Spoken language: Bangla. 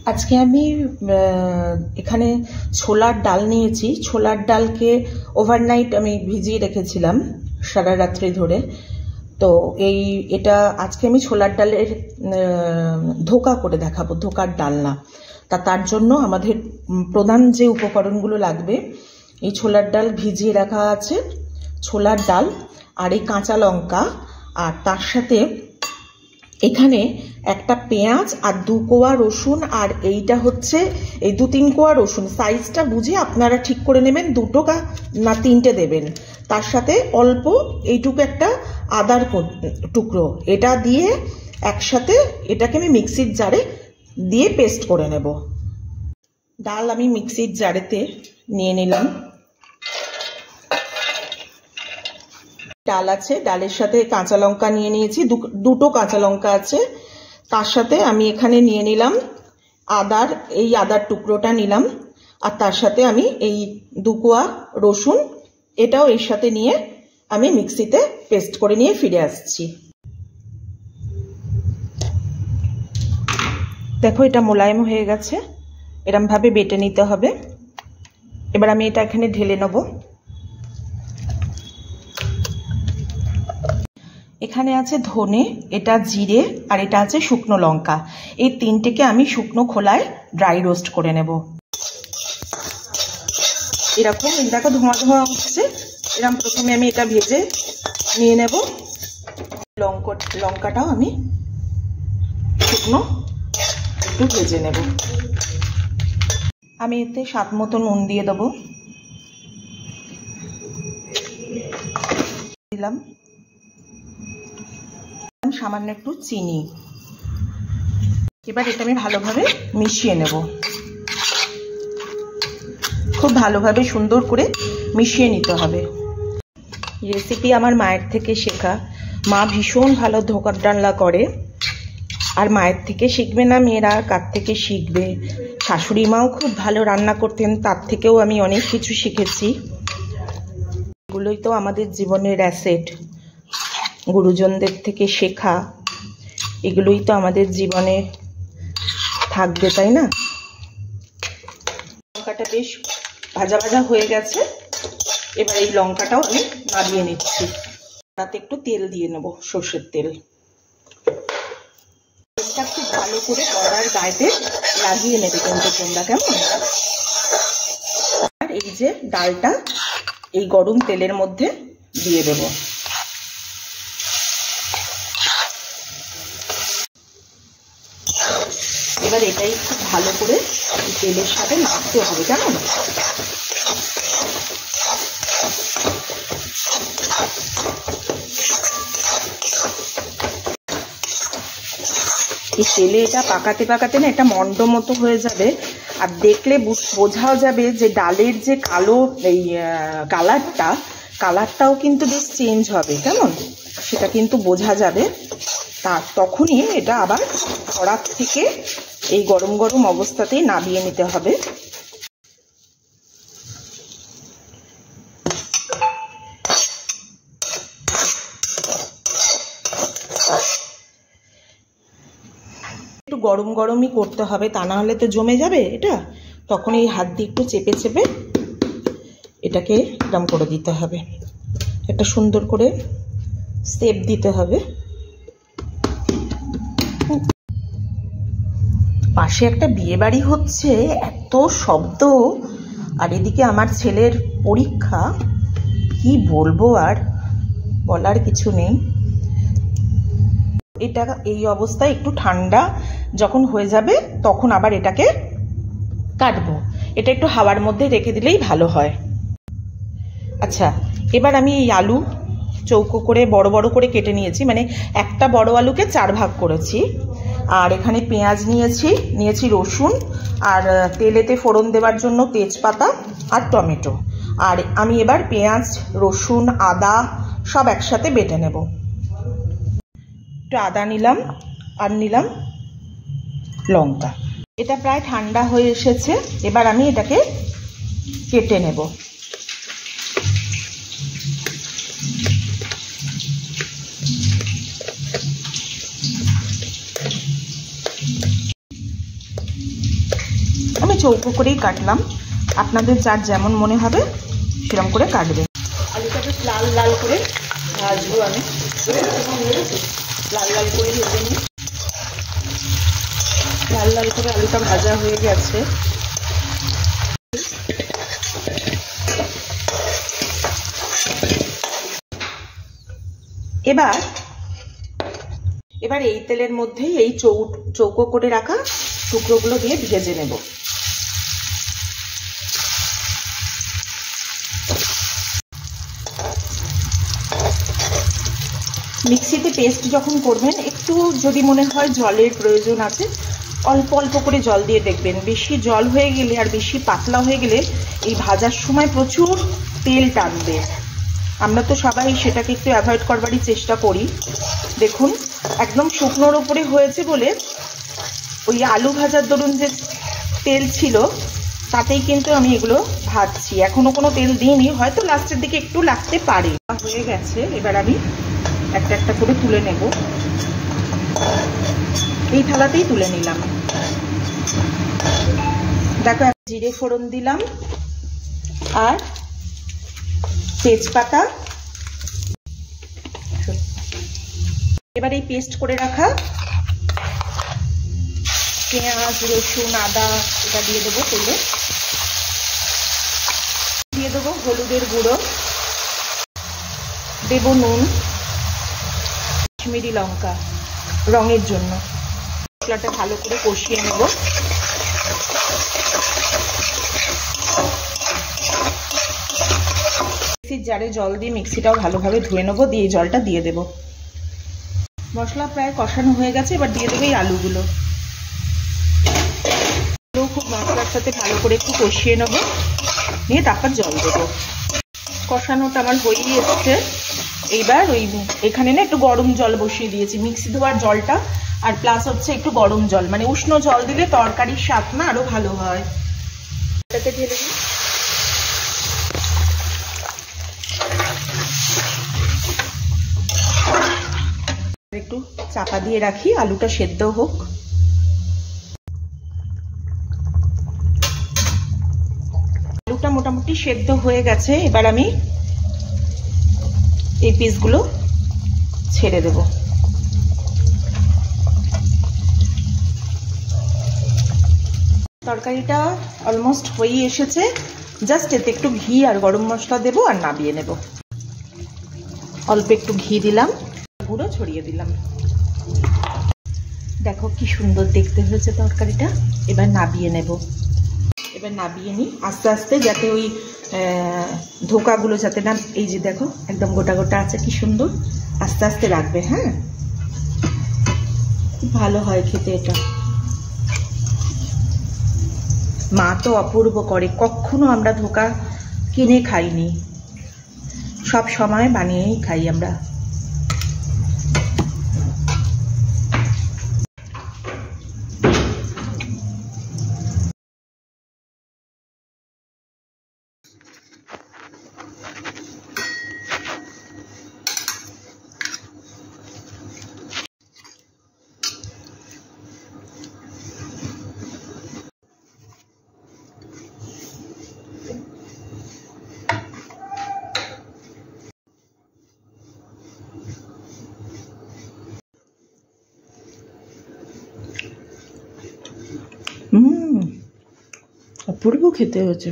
আজকে আমি এখানে ছোলার ডাল নিয়েছি। ছোলার ডালকে ওভারনাইট আমি ভিজিয়ে রেখেছিলাম সারা রাত্রি ধরে। তো এটা আজকে আমি ছোলার ডালের ধোকা করে দেখাবো, ধোকার ডালনা। তার জন্য আমাদের প্রধান যে উপকরণগুলো লাগবে, এই ছোলার ডাল ভিজিয়ে রাখা আছে, ছোলার ডাল আর এই কাঁচা লঙ্কা, আর তার সাথে এখানে একটা পেঁয়াজ আর 2 কোয়া রসুন, আর এইটা হচ্ছে এই 2-3 কোয়া রসুন। সাইজটা বুঝে আপনারা ঠিক করে নেবেন, 2টো না 3টে দেবেন। তার সাথে অল্প এইটুকু একটা আদার টুকরো, এটা দিয়ে একসাথে এটাকে আমি মিক্সির জারে দিয়ে পেস্ট করে নেব। ডাল আমি মিক্সির জারেতে নিয়ে নিলাম। ডাল আছে, ডালের সাথে কাঁচা লঙ্কা নিয়ে নিয়েছি, 2টো কাঁচা লঙ্কা আছে। তার সাথে আমি এখানে নিয়ে নিলাম আদার টুকরোটা নিলাম, আর তার সাথে আমি এই 2 কোয়া রসুন, এটাও এর সাথে নিয়ে আমি মিক্সিতে পেস্ট করে নিয়ে ফিরে আসছি। দেখো এটা মোলায়েম হয়ে গেছে, এরম ভাবে বেটে নিতে হবে। এবার আমি এটা এখানে ঢেলে নেব। এখানে আছে ধনে, এটা জিরে, আর এটা আছে শুকনো লঙ্কা। এই 3টেকে আমি শুকনো খোলায় ড্রাই রোস্ট করে নেব। এরকম দেখো ধোঁয়া ধোঁয়া হচ্ছে, এরকম প্রথমে আমি এটা ভেজে নিয়ে নেব। লঙ্কাটাও আমি শুকনো একটু ভেজে নেব। আমি এতে স্বাদ মতো নুন দিয়ে দেবো, দিলাম সামান্য একটু চিনি। এবার এটা আমি ভালোভাবে মিশিয়ে নেব, খুব ভালোভাবে সুন্দর করে মিশিয়ে নিতে হবে। রেসিপি আমার মায়ের থেকে শেখা। মা ভীষণ ভালো ধোকার ডালনা করে, আর মায়ের থেকে শিখবে না মেয়েরা, কার থেকে শিখবে? শাশুড়ি মাও খুব ভালো রান্না করতেন, তার থেকেও আমি অনেক কিছু শিখেছি। এগুলোই তো আমাদের জীবনের অ্যাসেট, গুরুজনদের থেকে শেখা, এগুলোই তো আমাদের জীবনে থাকবে, তাই না? লঙ্কাটা বেশ ভাজা ভাজা হয়ে গেছে। এবার এই লঙ্কাটাও আমি নামিয়ে নিচ্ছি। তাতে একটু তেল দিয়ে নেব, সর্ষের তেল। তেলটা খুব ভালো করে কড়ার গায়েতে লাগিয়ে নেবে কিন্তু তোমরা, কেমন? আর এই যে ডালটা এই গরম তেলের মধ্যে দিয়ে দেব। এবার এটাই খুব ভালো করে তেলের সাথে নাড়তে হবে, কেমন? এই তেলে এটা পাকাতে পাকাতে না এটা মন্ড মতো হয়ে যাবে, আর দেখলে বোঝাও যাবে যে ডালের যে কালো এই কালারটাও কিন্তু বেশ চেঞ্জ হবে, কেমন? সেটা কিন্তু বোঝা যাবে। তখনই এটা আবার কড়ার থেকে এই গরম গরম অবস্থাতেই নামিয়ে নিতে হবে। একটু গরম গরমই করতে হবে, তা না হলে তো জমে যাবে এটা। তখন এই হাত দিয়ে একটু চেপে চেপে এটাকে এরকম করে দিতে হবে, একটা সুন্দর করে শেপ দিতে হবে। পাশে একটা বিয়ে বাড়ি হচ্ছে, এত শব্দ, আর এদিকে আমার ছেলের পরীক্ষা। কি বলবো, আর বলার কিছু নেই। এটা এই অবস্থায় একটু ঠান্ডা যখন হয়ে যাবে তখন আবার এটাকে কাটবো। এটা একটু হাওয়ার মধ্যে রেখে দিলেই ভালো হয়। আচ্ছা, এবার আমি এই আলু চৌকো করে বড় বড় করে কেটে নিয়েছি, মানে একটা বড় আলুকে 4 ভাগ করেছি। আর এখানে পেঁয়াজ নিয়েছি রসুন, আর তেলেতে ফোড়ন দেওয়ার জন্য তেজপাতা আর টমেটো। আর আমি এবার পেঁয়াজ, রসুন, আদা সব একসাথে বেটে নেব। একটু আদা নিলাম, আর নিলাম লঙ্কা। এটা প্রায় ঠান্ডা হয়ে এসেছে, এবার আমি এটাকে কেটে নেব। চৌকো করেই কাটলাম, আপনাদের যার যেমন মনে হবে সেরকম করে কাটবেন। আলুটা বেশ লাল লাল করে ভাজবো আমি, লাল লাল করে ভেজে নিই। লাল লাল করে আলুটা ভাজা হয়ে গেছে। এবার এই তেলের মধ্যেই এই চৌকো করে রাখা টুকরোগুলো দিয়ে ভেজে নেব। মিক্সিতে পেস্ট যখন করবেন একটু যদি মনে হয় জলের প্রয়োজন আছে, অল্প অল্প করে জল দিয়ে দেখবেন। বেশি জল হয়ে গেলে আর বেশি পাতলা হয়ে গেলে এই ভাজার সময় প্রচুর তেল টানবে। আমরা তো সবাই সেটাকে একটু অ্যাভয়েড করবারই চেষ্টা করি। দেখুন একদম শুকনোর ওপরে হয়েছে বলে ওই আলু ভাজার দরুন যে তেল ছিল তাতেই কিন্তু আমি এগুলো ভাজছি, এখনো কোনো তেল দিইনি, হয়তো লাস্টের দিকে একটু লাগতে পারে। হয়ে গেছে, এবার আমি একটা একটা করে তুলে নেব। এই থালাতেই তুলে নিলাম। দেখো জিরে ফোড়ন দিলাম আর তেজপাতা। এবার এই পেস্ট করে রাখা পেঁয়াজ, রসুন, আদা এটা দিয়ে দেবো তেলে। দিয়ে দেবো হলুদের গুঁড়ো, দেব নুন, কাশ্মীরি লঙ্কা রঙের জন্য। মশলাটা ভালো করে কষিয়ে নেব। মিক্সির জারে জল দিয়ে মিক্সিটাও ভালোভাবে ধুয়ে নেবো, দিয়ে জলটা দিয়ে দেব। মশলা প্রায় কষানো হয়ে গেছে, এবার দিয়ে দেবো এই আলুগুলো। খুব মশলার সাথে ভালো করে একটু কষিয়ে নেব, নিয়ে তারপর জল দেবো। কষানোটা আমার হয়েই এসছে। এইবার ওই এখানে না একটু গরম জল বসিয়ে দিয়েছি, মিক্সি ধোয়ার জলটা, আর প্লাস হচ্ছে একটু গরম জল, মানে উষ্ণ জল দিলে তরকারির স্বাদ না আরো ভালো হয়। এটাতে ঢেলে দিই। একটু চাপা দিয়ে রাখি, আলুটা সেদ্ধ হোক। আলুটা মোটামুটি সেদ্ধ হয়ে গেছে, এবার আমি এই পিসগুলো ছেড়ে দেব। তরকারিটা অলমোস্ট হয়েই এসেছে, জাস্ট এতে একটু ঘি আর গরম মশলা দেবো আর নামিয়ে নেব। অল্প একটু ঘি দিলাম, গুঁড়ো ছড়িয়ে দিলাম। দেখো কি সুন্দর দেখতে হয়েছে তরকারিটা। এবার নামিয়ে নেব। এবার নামিয়ে নিই আস্তে আস্তে, যাতে ওই ধোকাগুলো যাতে না, এই যে দেখো একদম গোটা গোটা আছে, কি সুন্দর। আস্তে আস্তে রাখবে, হ্যাঁ, খুব ভালো হয় খেতে এটা। মা তো অপূর্ব করে, কখনো আমরা ধোকা কিনে খাইনি, সব সময় বানিয়েই খাই আমরা। অপূর্ব খেতে হয়েছে।